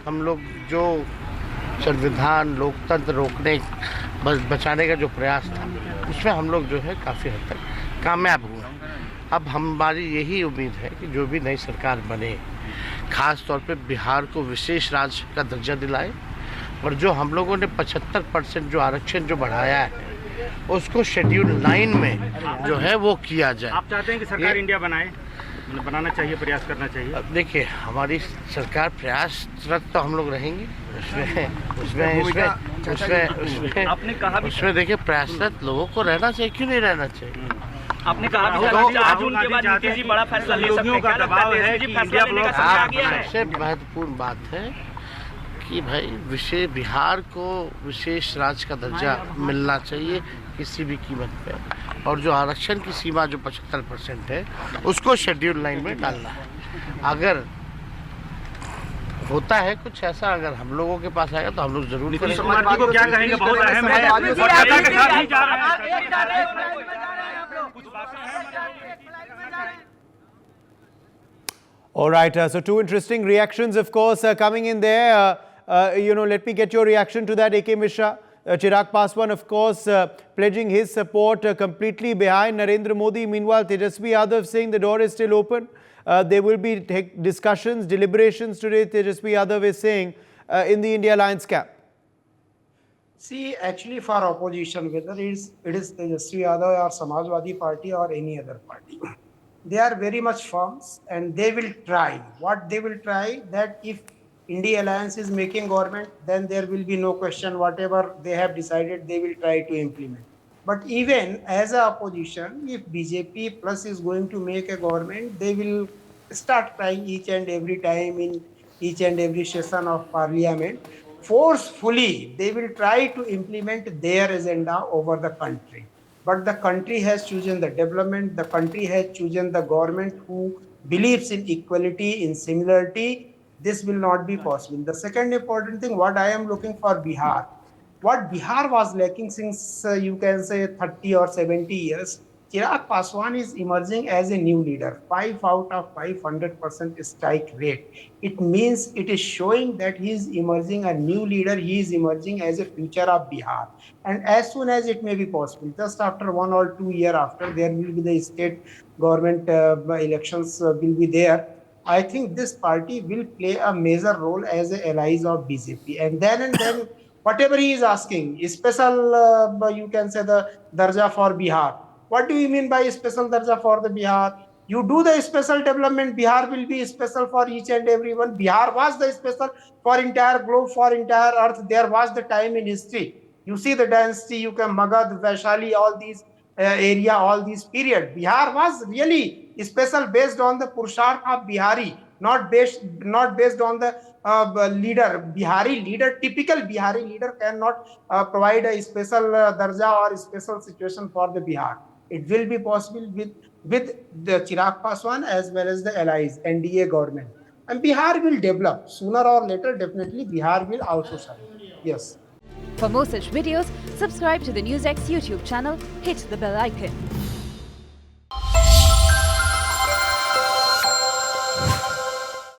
हम लोग जो संविधान लोकतंत्र रोकने बचाने का जो प्रयास था उसमें हम लोग जो है काफ़ी हद तक कामयाब हुए। अब हमारी यही उम्मीद है कि जो भी नई सरकार बने ख़ास तौर पे बिहार को विशेष राज्य का दर्जा दिलाए और जो हम लोगों ने 75% जो आरक्षण जो बढ़ाया है उसको शेड्यूल 9 में जो है वो किया जाए। आप चाहते हैं कि सरकार इंडिया बनाना चाहिए, प्रयास करना चाहिए? अब देखिए हमारी सरकार प्रयासरत तो हम लोग रहेंगे उसमें देखिए प्रयासरत लोगों को रहना चाहिए, क्यों नहीं रहना चाहिए। आपने कहा कि आज के बाद नीतीश जी बड़ा फैसला ले सकते हैं, क्या लगता है कि फैसला लेने का समय आ गया है? सबसे महत्वपूर्ण बात है कि भाई बिहार को विशेष राज्य का दर्जा मिलना चाहिए किसी भी कीमत पे, और जो आरक्षण की सीमा जो 75% है उसको शेड्यूल 9 में डालना है। अगर होता है कुछ ऐसा, अगर हम लोगों के पास आएगा तो हम लोग जरूर करेंगे। समाजवादी को क्या कहेंगे? बहुत अहम है। All right, so two interesting reactions, of course, coming in there. Let me get your reaction to that, A.K. Mishra. Chirag Paswan, of course, pledging his support completely behind Narendra Modi. Meanwhile, Tejasvi Yadav saying the door is still open. There will be discussions, deliberations today, Tejasvi Yadav is saying, in the India Alliance camp. See, actually for opposition, whether it is Tejasvi Yadav or Samajwadi Party or any other party, they are very much firm and they will try. What they will try, that if India Alliance is making government, then there will be no question. Whatever they have decided, they will try to implement. But even as a opposition, if BJP plus is going to make a government, they will start trying each and every time in each and every session of parliament. Forcefully, they will try to implement their agenda over the country. But the country has chosen the development, the country has chosen the government who believes in equality, in similarity. This will not be possible. The second important thing, what I am looking for Bihar, what Bihar was lacking since you can say 30 or 70 years, Chirag Paswan is emerging as a new leader. 5 out of 500% strike rate. It means it is showing that he is emerging a new leader. He is emerging as a future of Bihar. And as soon as it may be possible, just after 1 or 2 years after, there will be the state government elections will be there. I think this party will play a major role as a allies of BJP. And then whatever he is asking, special, you can say the darja for Bihar. What do you mean by special darja for the Bihar? You do the special development, Bihar will be special for each and everyone. Bihar was the special for entire globe, for entire earth. There was the time in history. You see the dynasty, you can Magad, Vaishali, all these area, all these period. Bihar was really special based on the Purusharth of Bihari, not based on the leader. Bihari leader, typical Bihari leader cannot provide a special darja or special situation for the Bihar. It will be possible with the Chirag Paswan as well as the allies, NDA government. And Bihar will develop. Sooner or later, definitely Bihar will also shine. Yes. For more such videos, subscribe to the NewsX YouTube channel, hit the bell icon.